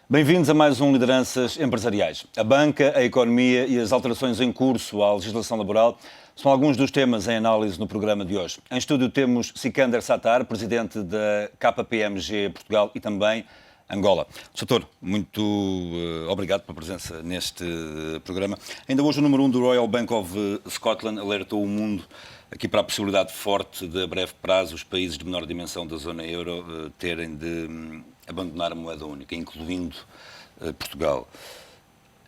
Bem-vindos a mais um Lideranças Empresariais. A banca, a economia e as alterações em curso à legislação laboral são alguns dos temas em análise no programa de hoje. Em estúdio temos Sikander Sattar, presidente da KPMG Portugal e também Angola. Doutor, muito obrigado pela presença neste programa. Ainda hoje o número 1 do Royal Bank of Scotland alertou o mundo aqui para a possibilidade forte de, a breve prazo, os países de menor dimensão da zona euro terem de abandonar a moeda única, incluindo Portugal.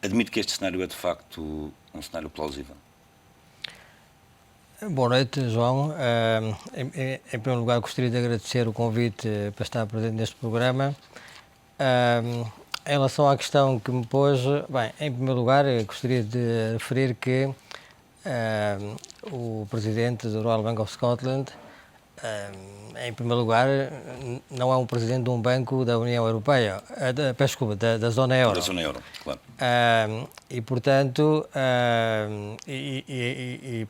Admito que este cenário é, de facto, um cenário plausível. Boa noite, João. Em primeiro lugar, gostaria de agradecer o convite para estar presente neste programa. Em relação à questão que me pôs, bem, em primeiro lugar, gostaria de referir que o presidente do Royal Bank of Scotland, em primeiro lugar, não é um presidente de um banco da União Europeia, da Zona Euro. Da Zona Euro, claro. E, portanto,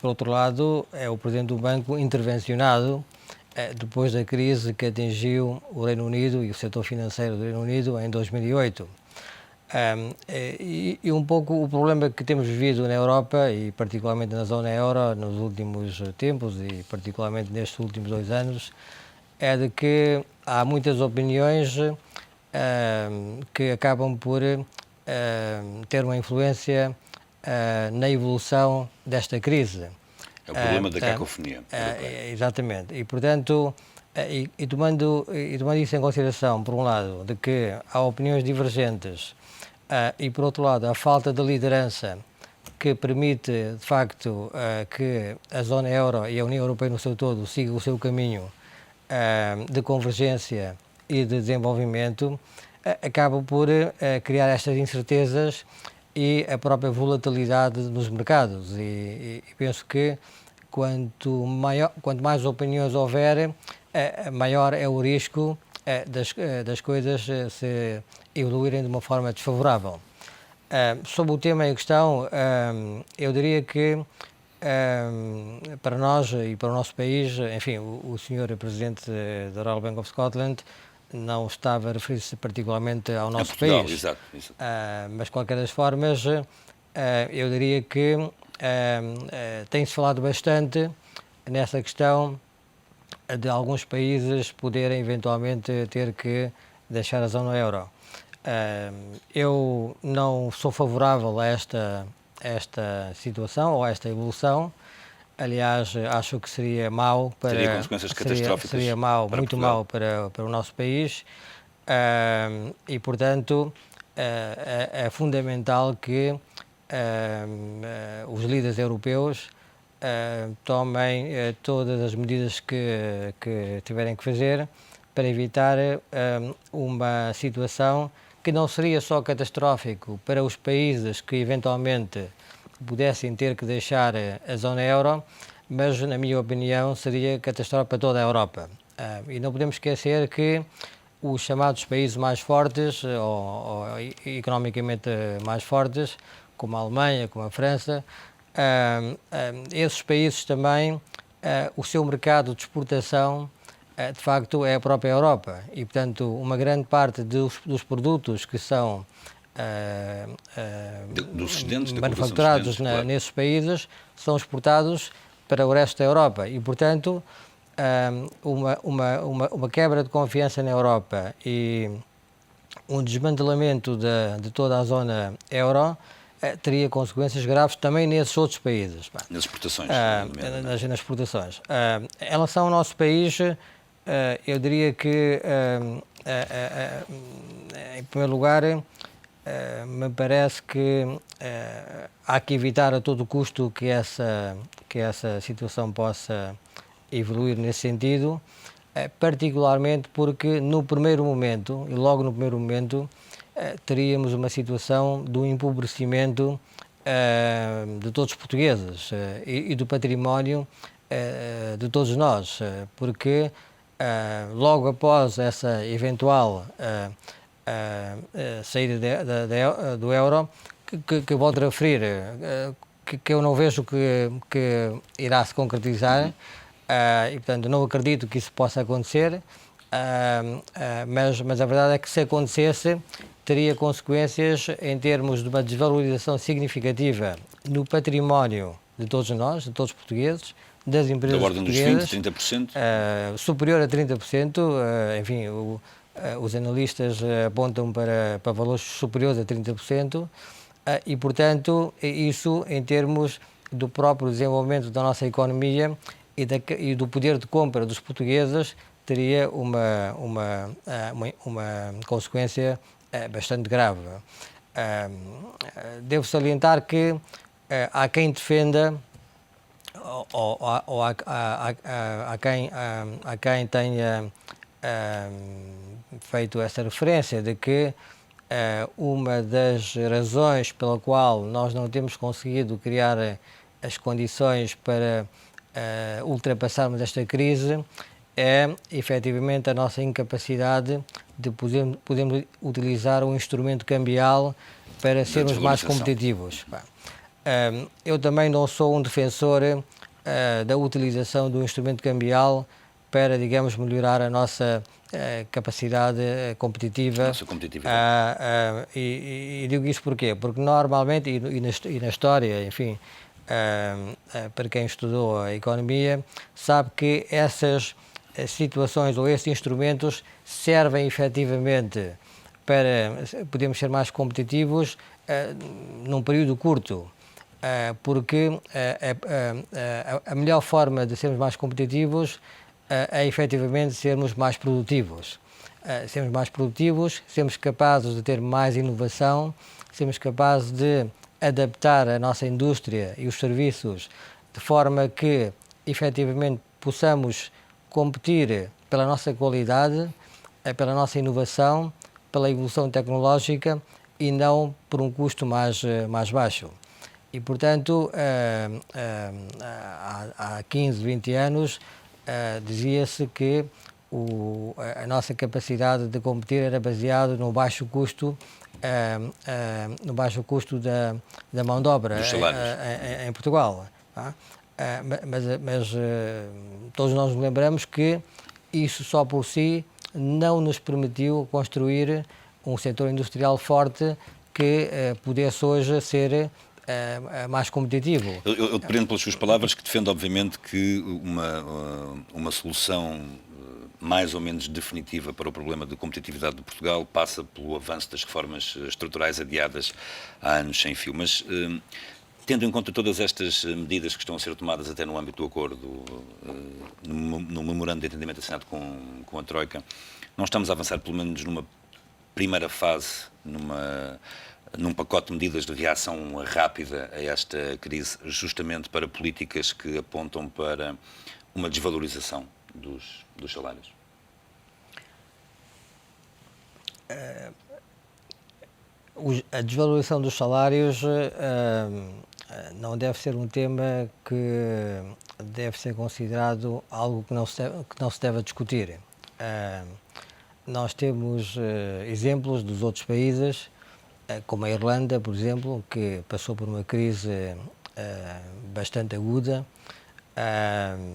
por outro lado, é o presidente do banco intervencionado depois da crise que atingiu o Reino Unido e o setor financeiro do Reino Unido em 2008. E um pouco o problema que temos vivido na Europa e particularmente na zona euro nos últimos tempos e particularmente nestes últimos 2 anos é de que há muitas opiniões que acabam por ter uma influência na evolução desta crise. É o problema da cacofonia. Exatamente. E, portanto, tomando isso em consideração, por um lado, de que há opiniões divergentes e, por outro lado, a falta de liderança que permite, de facto, que a zona euro e a União Europeia no seu todo sigam o seu caminho de convergência e de desenvolvimento, acaba por criar estas incertezas e a própria volatilidade nos mercados. E penso que quanto mais opiniões houver, maior é o risco das coisas se evoluírem de uma forma desfavorável. Sobre o tema em questão, eu diria que para nós e para o nosso país, enfim, o senhor Presidente da Royal Bank of Scotland não estava a referir-se particularmente ao nosso Portugal, país. Exato. Mas, de qualquer das formas, eu diria que tem-se falado bastante nessa questão de alguns países poderem eventualmente ter que deixar a zona euro. Eu não sou favorável a esta situação ou a esta evolução. Aliás, acho que seria mau para... Teria consequências catastróficas. Seria mau, muito mau para o nosso país. E, portanto, é fundamental que os líderes europeus tomem todas as medidas que tiverem que fazer para evitar uma situação que não seria só catastrófico para os países que eventualmente pudessem ter que deixar a zona euro, mas, na minha opinião, seria catastrófico para toda a Europa. E não podemos esquecer que os chamados países mais fortes, ou economicamente mais fortes, como a Alemanha, como a França, esses países também, o seu mercado de exportação, de facto, é a própria Europa. E, portanto, uma grande parte dos produtos que são manufaturados nesses países são exportados para o resto da Europa. E, portanto, uma quebra de confiança na Europa e um desmantelamento de toda a zona euro teria consequências graves também nesses outros países. Nas exportações. Nas exportações. Em relação ao nosso país, eu diria que, em primeiro lugar, me parece que há que evitar a todo custo que essa situação possa evoluir nesse sentido, particularmente porque no primeiro momento, e logo no primeiro momento, teríamos uma situação do empobrecimento de todos os portugueses e do património de todos nós, porque logo após essa eventual saída do euro, que volto a referir, que eu não vejo que irá se concretizar, e portanto não acredito que isso possa acontecer, mas a verdade é que se acontecesse, teria consequências em termos de uma desvalorização significativa no património de todos nós, de todos os portugueses, das empresas Da ordem dos portuguesas, 20%, 30%? Superior a 30%, enfim, os analistas apontam para valores superiores a 30%, e, portanto, isso em termos do próprio desenvolvimento da nossa economia e do poder de compra dos portugueses teria uma consequência bastante grave. Devo salientar que há quem defenda ou há quem tenha feito essa referência de que uma das razões pela qual nós não temos conseguido criar as condições para ultrapassarmos esta crise é, efetivamente, a nossa incapacidade de podermos utilizar um instrumento cambial para sermos mais competitivos. Eu também não sou um defensor da utilização do instrumento cambial para, digamos, melhorar a nossa capacidade competitiva. Nossa competitividade. E digo isso porquê? Porque normalmente, e na história, enfim, para quem estudou a economia, sabe que essas situações ou esses instrumentos servem efetivamente para podermos ser mais competitivos num período curto. Porque a melhor forma de sermos mais competitivos é efetivamente sermos mais produtivos. Sermos mais produtivos, sermos capazes de ter mais inovação, sermos capazes de adaptar a nossa indústria e os serviços de forma que efetivamente possamos competir pela nossa qualidade, pela nossa inovação, pela evolução tecnológica e não por um custo mais baixo. E, portanto, há 15, 20 anos dizia-se que a nossa capacidade de competir era baseada no baixo custo da mão de obra em Portugal. Mas todos nós nos lembramos que isso só por si não nos permitiu construir um setor industrial forte que pudesse hoje ser mais competitivo. Eu depreendo pelas suas palavras que defende, obviamente, que uma solução mais ou menos definitiva para o problema de competitividade de Portugal passa pelo avanço das reformas estruturais adiadas há anos sem fio. Mas, tendo em conta todas estas medidas que estão a ser tomadas até no âmbito do acordo, no memorando de entendimento assinado com a Troika, não estamos a avançar, pelo menos numa primeira fase, num pacote de medidas de reação rápida a esta crise, justamente para políticas que apontam para uma desvalorização dos salários? A desvalorização dos salários não deve ser um tema que deve ser considerado algo que não se deve discutir. Nós temos exemplos dos outros países, como a Irlanda, por exemplo, que passou por uma crise bastante aguda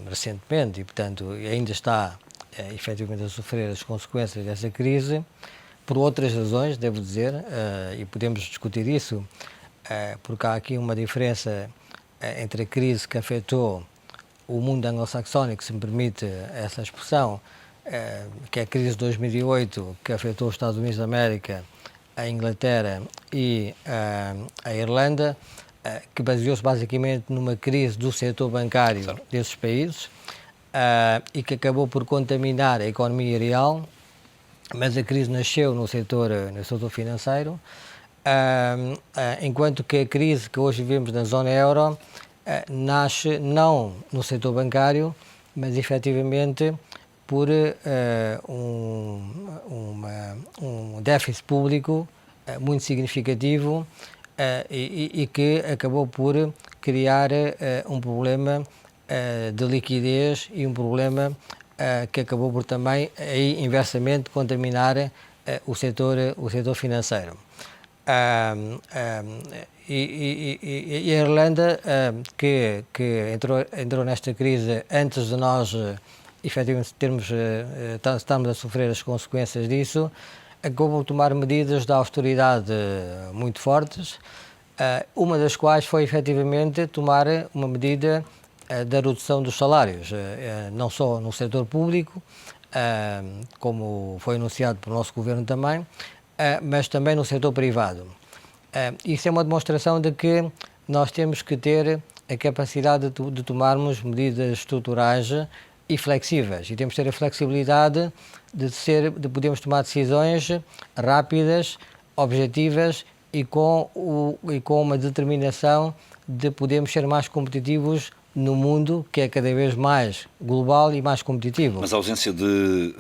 recentemente e, portanto, ainda está efetivamente a sofrer as consequências dessa crise, por outras razões, devo dizer, e podemos discutir isso, porque há aqui uma diferença entre a crise que afetou o mundo anglo-saxónico, se me permite essa expressão, que é a crise de 2008, que afetou os Estados Unidos da América, a Inglaterra e a Irlanda, que baseou-se basicamente numa crise do setor bancário desses países e que acabou por contaminar a economia real, mas a crise nasceu no setor financeiro, enquanto que a crise que hoje vivemos na zona euro nasce não no setor bancário, mas efetivamente por um déficit público muito significativo e que acabou por criar um problema de liquidez e um problema que acabou por também, aí, inversamente, contaminar o setor financeiro. E a Irlanda, que entrou nesta crise antes de nós, efetivamente, estamos a sofrer as consequências disso, acabou por tomar medidas de austeridade muito fortes, uma das quais foi efetivamente tomar uma medida da redução dos salários, não só no setor público, como foi anunciado pelo nosso governo também, mas também no setor privado. Isso é uma demonstração de que nós temos que ter a capacidade de tomarmos medidas estruturais e flexíveis, e temos que ter a flexibilidade de podermos tomar decisões rápidas, objetivas e com uma determinação de podermos ser mais competitivos no mundo que é cada vez mais global e mais competitivo. Mas a ausência de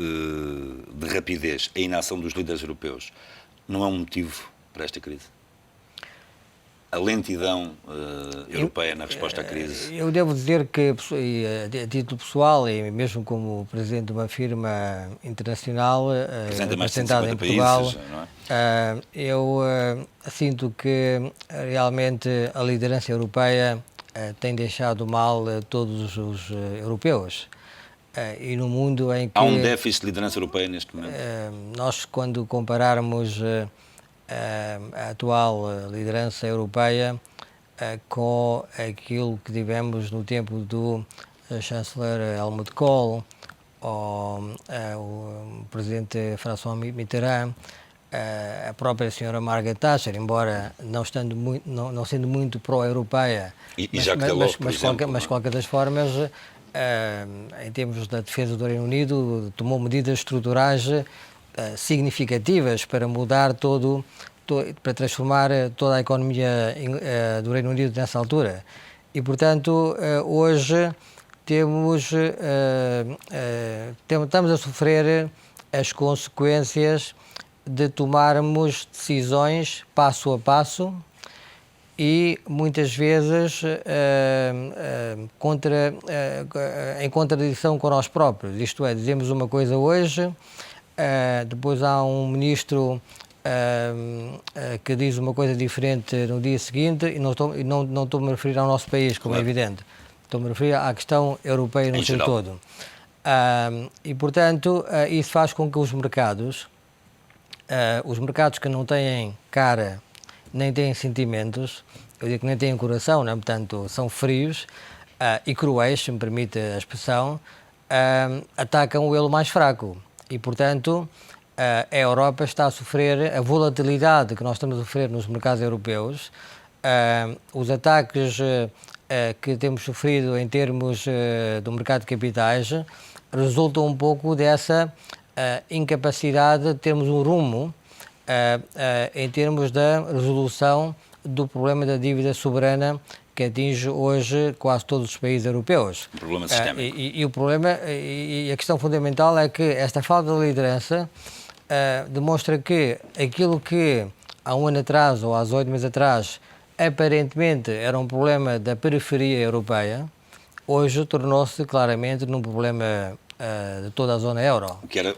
rapidez, a inação dos líderes europeus, não é um motivo para esta crise? A lentidão europeia na resposta à crise? Eu devo dizer que, a título pessoal, e mesmo como presidente de uma firma internacional representada em Portugal, países, não é? Eu sinto que realmente a liderança europeia tem deixado mal todos os europeus. E no mundo em que... Há um déficit de liderança europeia neste momento? Nós, quando compararmos a atual liderança europeia com aquilo que tivemos no tempo do chanceler Helmut Kohl ou o presidente François Mitterrand, a própria senhora Margaret Thatcher, embora não sendo muito pró-europeia, mas qualquer das formas, em termos da defesa do Reino Unido, tomou medidas estruturais significativas para mudar para transformar toda a economia do Reino Unido nessa altura. E, portanto, hoje estamos a sofrer as consequências de tomarmos decisões passo a passo e muitas vezes em contradição com nós próprios. Isto é, dizemos uma coisa hoje, depois há um ministro que diz uma coisa diferente no dia seguinte, e não estou-me a referir ao nosso país, como é evidente. Estou-me a referir à questão europeia no seu todo. E, portanto, isso faz com que os mercados que não têm cara, nem têm sentimentos, eu digo que nem têm coração, né? Portanto, são frios e cruéis, se me permite a expressão, atacam o elo mais fraco. E, portanto, a Europa está a sofrer a volatilidade que nós estamos a sofrer nos mercados europeus, os ataques que temos sofrido em termos do mercado de capitais resultam um pouco dessa incapacidade de termos um rumo em termos da resolução do problema da dívida soberana que atinge hoje quase todos os países europeus. Um problema sistémico. E a questão fundamental é que esta falta de liderança demonstra que aquilo que há um ano atrás ou há 8 meses atrás aparentemente era um problema da periferia europeia, hoje tornou-se claramente num problema de toda a zona euro. O que era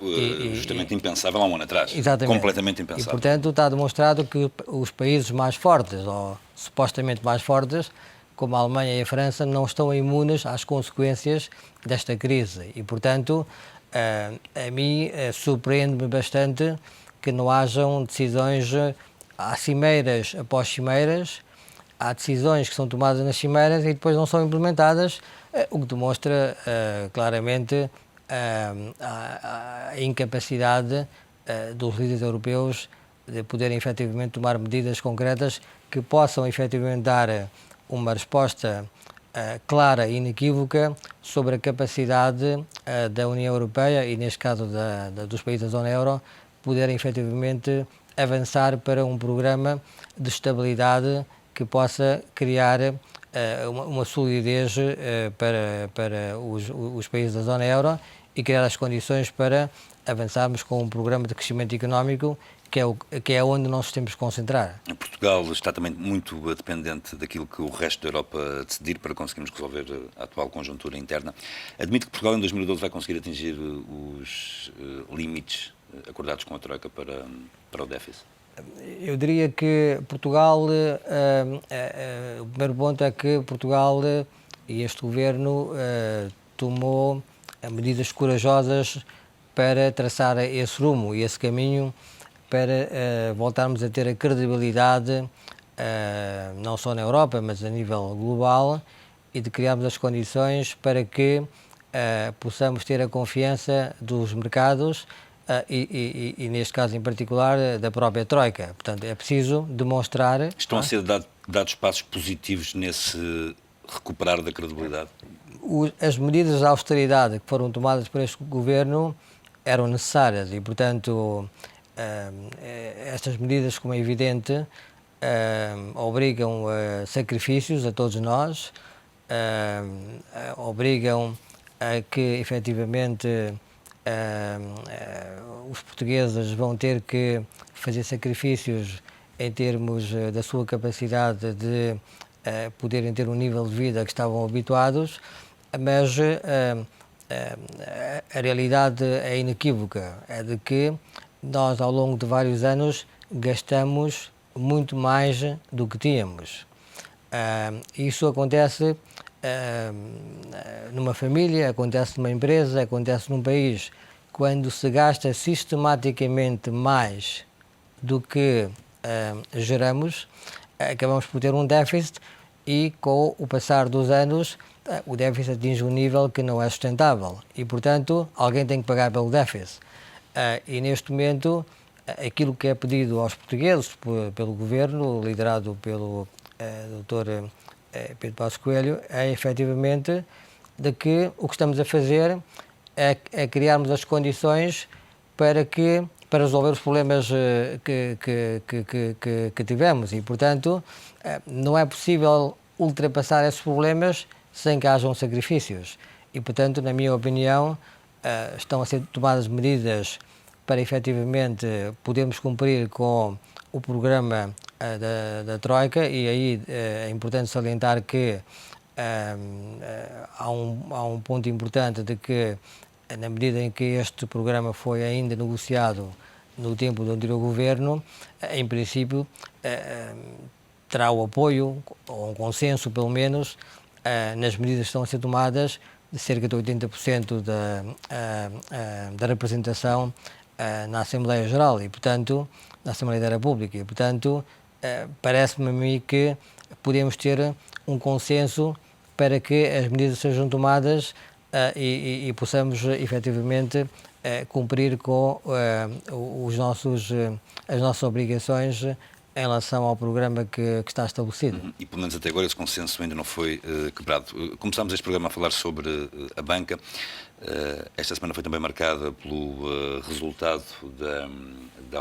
justamente impensável há um ano atrás. Exatamente. Completamente impensável. E, portanto, está demonstrado que os países mais fortes, ou supostamente mais fortes, como a Alemanha e a França, não estão imunes às consequências desta crise. E, portanto, a mim surpreende-me bastante que não hajam decisões, há cimeiras após cimeiras, há decisões que são tomadas nas cimeiras e depois não são implementadas, o que demonstra claramente a incapacidade dos líderes europeus de poderem efetivamente tomar medidas concretas que possam efetivamente dar uma resposta clara e inequívoca sobre a capacidade da União Europeia e, neste caso, dos países da zona euro, poderem efetivamente avançar para um programa de estabilidade que possa criar uma solidez para os países da zona euro e criar as condições para avançarmos com um programa de crescimento económico que é onde nós temos que concentrar. Portugal está também muito dependente daquilo que o resto da Europa decidir para conseguirmos resolver a atual conjuntura interna. Admito que Portugal em 2012 vai conseguir atingir os limites acordados com a Troika para o déficit? Eu diria que Portugal, o primeiro ponto é que Portugal e este governo tomou medidas corajosas para traçar esse rumo e esse caminho para voltarmos a ter a credibilidade, não só na Europa, mas a nível global, e de criarmos as condições para que possamos ter a confiança dos mercados e, neste caso em particular, da própria Troika. Portanto, é preciso demonstrar... Estão a ser dados passos positivos nesse recuperar da credibilidade? As medidas de austeridade que foram tomadas por este governo eram necessárias e, portanto, estas medidas, como é evidente, obrigam a sacrifícios a todos nós, obrigam a que, efetivamente, os portugueses vão ter que fazer sacrifícios em termos da sua capacidade de poderem ter um nível de vida que estavam habituados, mas a realidade é inequívoca, é de que nós, ao longo de vários anos, gastamos muito mais do que tínhamos. Isso acontece numa família, acontece numa empresa, acontece num país. Quando se gasta sistematicamente mais do que geramos, acabamos por ter um déficit e, com o passar dos anos, o déficit atinge um nível que não é sustentável e, portanto, alguém tem que pagar pelo déficit. E, neste momento, aquilo que é pedido aos portugueses pelo governo, liderado pelo Dr. Pedro Passos Coelho, é efetivamente de que o que estamos a fazer é criarmos as condições para resolver os problemas que tivemos e, portanto, não é possível ultrapassar esses problemas sem que hajam sacrifícios. E, portanto, na minha opinião, estão a ser tomadas medidas para efetivamente podermos cumprir com o programa da Troika, e aí é importante salientar que há um ponto importante de que, na medida em que este programa foi ainda negociado no tempo do anterior governo, em princípio terá o apoio, ou um consenso pelo menos, nas medidas que estão a ser tomadas, de cerca de 80% da representação na Assembleia Geral e, portanto, na Assembleia da República. E, portanto, parece-me a mim que podemos ter um consenso para que as medidas sejam tomadas e possamos, efetivamente, cumprir com as nossas obrigações em relação ao programa que está estabelecido. E, pelo menos até agora, esse consenso ainda não foi quebrado. Começámos este programa a falar sobre a banca. Esta semana foi também marcada pelo resultado da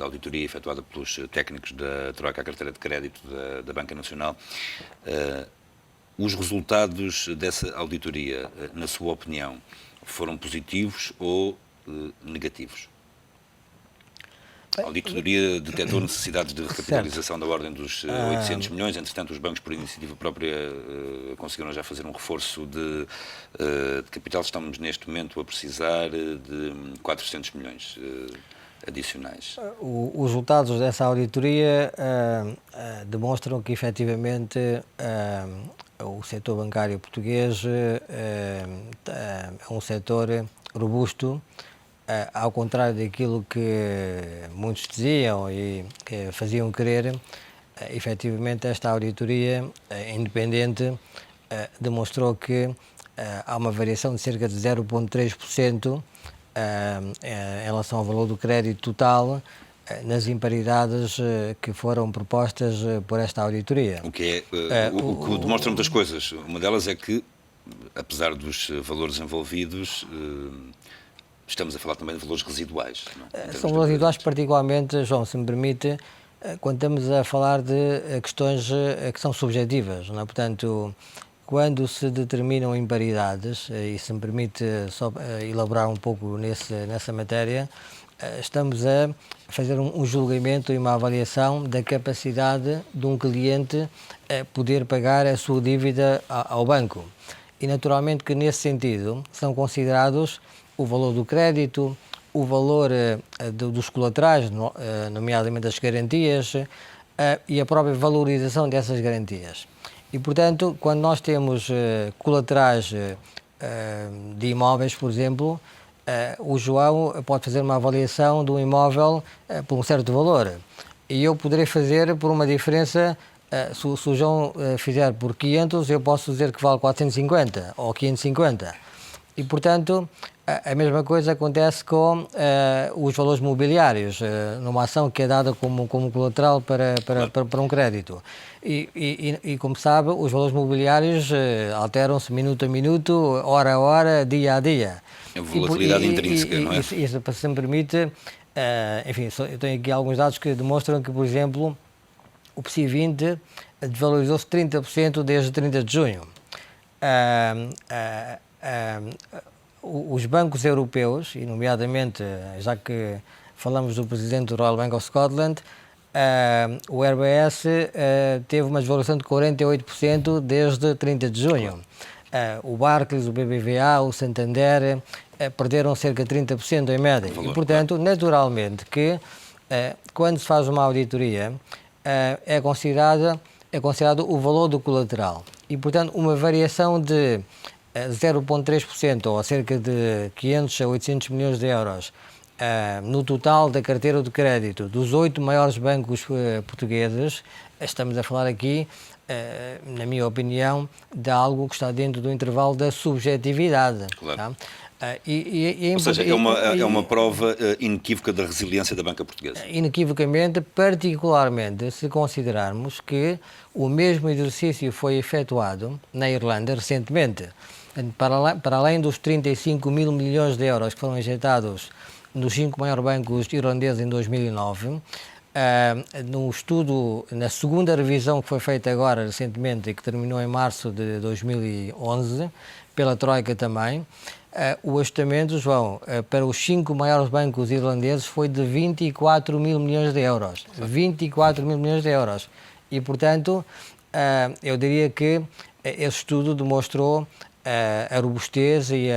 auditoria efetuada pelos técnicos da Troika à carteira de crédito da Banca Nacional. Os resultados dessa auditoria, na sua opinião, foram positivos ou negativos? A auditoria detectou necessidades de recapitalização da ordem dos 800 milhões, entretanto os bancos, por iniciativa própria, conseguiram já fazer um reforço de capital. Estamos neste momento a precisar de 400 milhões adicionais. Os resultados dessa auditoria demonstram que, efetivamente, o setor bancário português é um setor robusto, ao contrário daquilo que muitos diziam e que faziam crer. Efetivamente, esta auditoria independente demonstrou que há uma variação de cerca de 0,3% em relação ao valor do crédito total nas imparidades que foram propostas por esta auditoria. O que demonstra muitas coisas. Uma delas é que, apesar dos valores envolvidos, estamos a falar também de valores residuais. São valores residuais, particularmente, João, se me permite, quando estamos a falar de questões que são subjetivas, não é? Portanto, quando se determinam imparidades, e se me permite só elaborar um pouco nessa matéria, estamos a fazer um julgamento e uma avaliação da capacidade de um cliente poder pagar a sua dívida ao banco. E, naturalmente, que nesse sentido são considerados o valor do crédito, o valor dos colaterais, nomeadamente as garantias, e a própria valorização dessas garantias. E, portanto, quando nós temos colaterais de imóveis, por exemplo, o João pode fazer uma avaliação de um imóvel por um certo valor e eu poderei fazer por uma diferença. Se o João fizer por 500, eu posso dizer que vale 450 ou 550. E, portanto, a mesma coisa acontece com os valores mobiliários, numa ação que é dada como colateral para um crédito. E, como sabe, os valores mobiliários alteram-se minuto a minuto, hora a hora, dia a dia. A volatilidade intrínseca, não é? Isso, se me permite, enfim, eu tenho aqui alguns dados que demonstram que, por exemplo, o PSI 20 desvalorizou-se 30% desde 30 de junho. Os bancos europeus, e nomeadamente, já que falamos do presidente do Royal Bank of Scotland, o RBS teve uma desvalorização de 48% desde 30 de junho. O Barclays, o BBVA, o Santander perderam cerca de 30% em média. E, portanto, naturalmente que quando se faz uma auditoria, é considerado o valor do colateral. E, portanto, uma variação de 0,3% ou cerca de 500 a 800 milhões de euros no total da carteira de crédito dos 8 maiores bancos portugueses, estamos a falar aqui, na minha opinião, de algo que está dentro do intervalo da subjetividade. Claro. Tá? Ou seja, é uma prova inequívoca da resiliência da banca portuguesa. Inequivocamente, particularmente se considerarmos que o mesmo exercício foi efetuado na Irlanda recentemente. Para além dos 35 mil milhões de euros que foram injetados nos 5 maiores bancos irlandeses em 2009, no estudo, na segunda revisão que foi feita agora recentemente e que terminou em março de 2011, pela Troika também, o ajustamento, João, para os 5 maiores bancos irlandeses foi de 24 mil milhões de euros. 24 mil milhões de euros. E, portanto, eu diria que esse estudo demonstrou a robustez e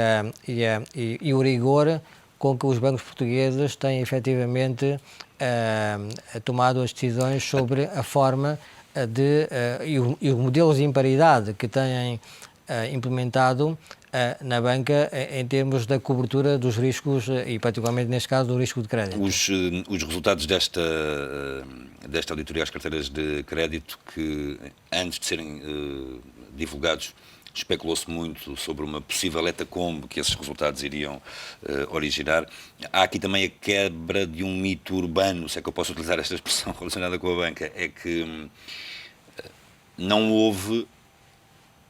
o rigor com que os bancos portugueses têm efetivamente tomado as decisões sobre a forma e os modelos de imparidade que têm implementado na banca em termos da cobertura dos riscos e particularmente neste caso do risco de crédito. Os resultados desta auditoria às carteiras de crédito, que antes de serem divulgados especulou-se muito sobre uma possível etacombe que esses resultados iriam originar. Há aqui também a quebra de um mito urbano, se é que eu posso utilizar esta expressão relacionada com a banca, é que não houve,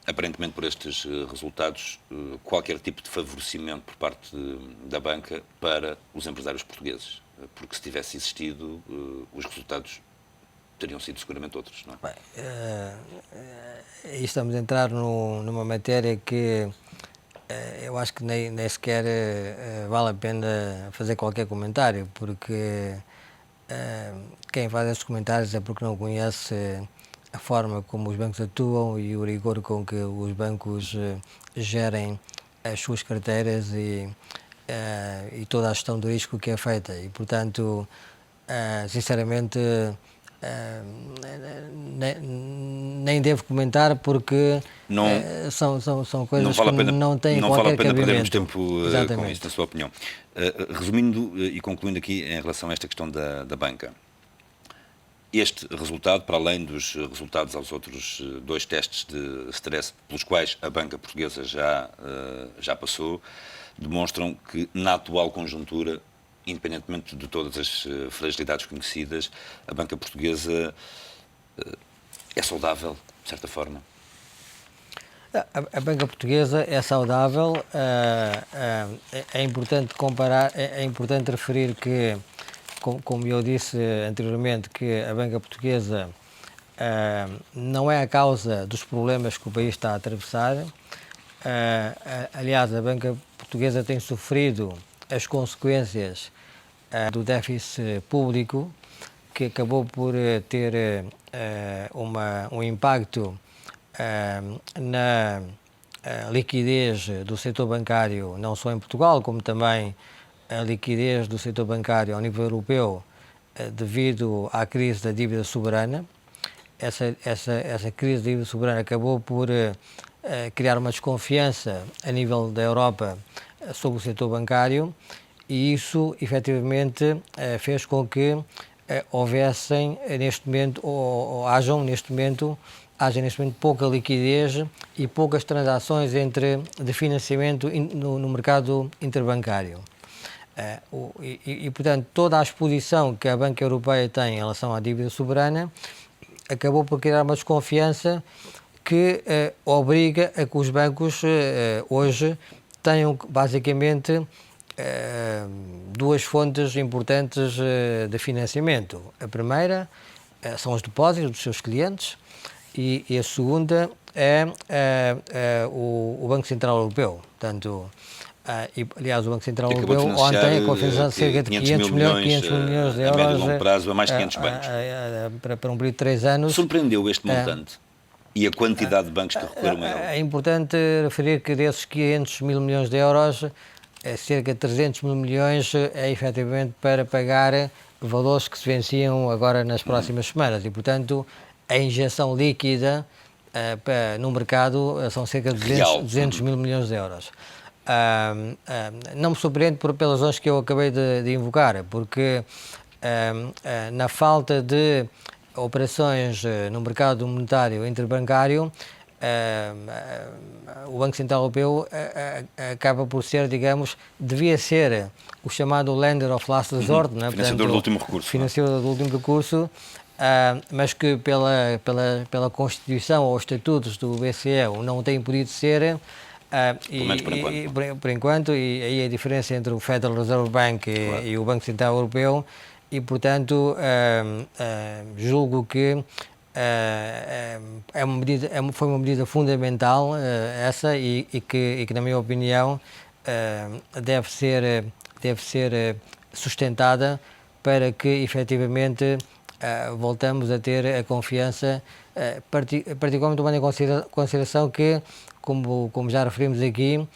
aparentemente por estes resultados, qualquer tipo de favorecimento por parte da banca para os empresários portugueses, porque se tivesse existido, os resultados teriam sido seguramente outros, não é? Bem, estamos a entrar numa matéria que eu acho que nem sequer vale a pena fazer qualquer comentário, porque quem faz esses comentários é porque não conhece a forma como os bancos atuam e o rigor com que os bancos gerem as suas carteiras e toda a gestão do risco que é feita. E, portanto, sinceramente, nem devo comentar porque são coisas que não têm qualquer cabimento. Não vale a pena perdermos tempo com isso, na sua opinião. Resumindo e concluindo aqui em relação a esta questão da banca, este resultado, para além dos resultados aos outros 2 testes de stress pelos quais a banca portuguesa já passou, demonstram que na atual conjuntura, independentemente de todas as fragilidades conhecidas, a banca portuguesa é saudável, de certa forma. A banca portuguesa é saudável. É importante comparar, é importante referir que, como eu disse anteriormente, que a banca portuguesa não é a causa dos problemas que o país está a atravessar. Aliás, a banca portuguesa tem sofrido as consequências do déficit público, que acabou por ter um impacto na liquidez do setor bancário, não só em Portugal, como também a liquidez do setor bancário ao nível europeu, devido à crise da dívida soberana. Essa crise da dívida soberana acabou por criar uma desconfiança a nível da Europa sobre o setor bancário, e isso efetivamente fez com que houvessem neste momento, ou haja neste momento pouca liquidez e poucas transações de financiamento no mercado interbancário. Portanto, toda a exposição que a Banca Europeia tem em relação à dívida soberana acabou por criar uma desconfiança que obriga a que os bancos hoje tenham basicamente duas fontes importantes de financiamento. A primeira são os depósitos dos seus clientes e a segunda é o Banco Central Europeu. Portanto, aliás, o Banco Central Europeu ontem confirmou cerca de 500 milhões de euros a médio e longo prazo a mais de 500 bancos. Para um período de 3 anos. Surpreendeu este montante? E a quantidade de bancos que recorreram a ele? É importante referir que desses 500 mil milhões de euros, cerca de 300 mil milhões é efetivamente para pagar valores que se venciam agora nas próximas semanas e, portanto, a injeção líquida no mercado são cerca de 200 mil milhões de euros. Não me surpreende pelas razões que eu acabei de invocar, porque na falta de operações no mercado monetário interbancário, o Banco Central Europeu acaba por ser, digamos, devia ser o chamado lender of last resort, financiador do último recurso. Financiador do último recurso, mas que pela Constituição ou estatutos do BCE não tem podido ser. Por enquanto, e aí a diferença entre o Federal Reserve Bank e o Banco Central Europeu, e portanto julgo que foi uma medida fundamental essa e que na minha opinião deve ser sustentada para que efetivamente voltamos a ter a confiança, particularmente tomando em consideração que, como já referimos aqui,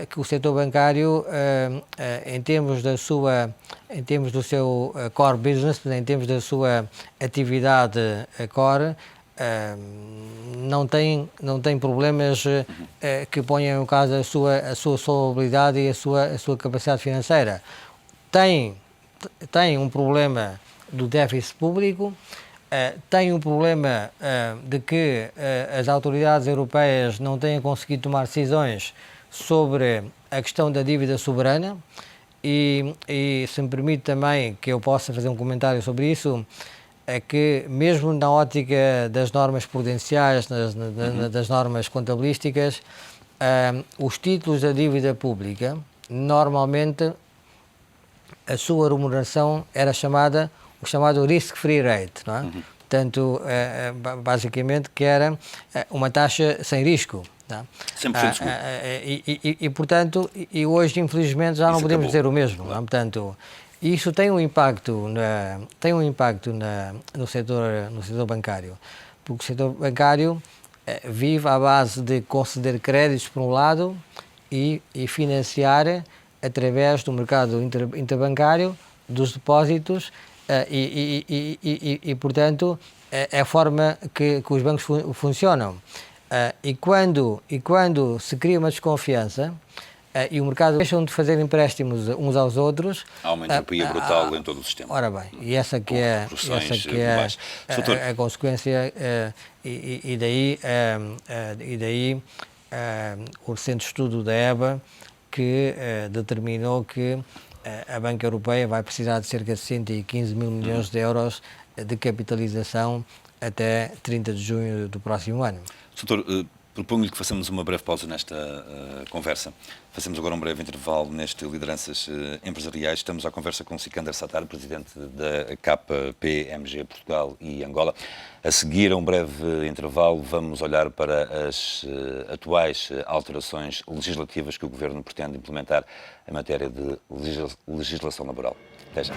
que o setor bancário, em termos do seu core business, em termos da sua atividade core, não tem problemas que ponham em causa a sua solvabilidade e a sua capacidade financeira. Tem um problema do déficit público, tem um problema de que as autoridades europeias não têm conseguido tomar decisões sobre a questão da dívida soberana e se me permite também que eu possa fazer um comentário sobre isso, é que mesmo na ótica das normas prudenciais, das normas contabilísticas, os títulos da dívida pública, normalmente a sua remuneração era o chamado risk-free rate, não é? Portanto, basicamente que era uma taxa sem risco. 100% seguro. Portanto, hoje infelizmente já não podemos dizer o mesmo. Não? Portanto, isso tem um impacto no setor bancário, porque o setor bancário vive à base de conceder créditos por um lado e financiar através do mercado interbancário dos depósitos portanto é a forma que os bancos funcionam. E quando se cria uma desconfiança e o mercado deixam de fazer empréstimos uns aos outros, há uma entropia brutal em todo o sistema. Ora bem, e essa que é a consequência, e daí o recente estudo da EBA que determinou que a Banca Europeia vai precisar de cerca de 115 mil milhões de euros de capitalização até 30 de junho do próximo ano. Doutor, proponho-lhe que façamos uma breve pausa nesta conversa. Fazemos agora um breve intervalo neste Lideranças Empresariais. Estamos à conversa com Sikander Sattar, presidente da KPMG Portugal e Angola. A seguir, a um breve intervalo, vamos olhar para as atuais alterações legislativas que o Governo pretende implementar em matéria de legislação laboral. Até já.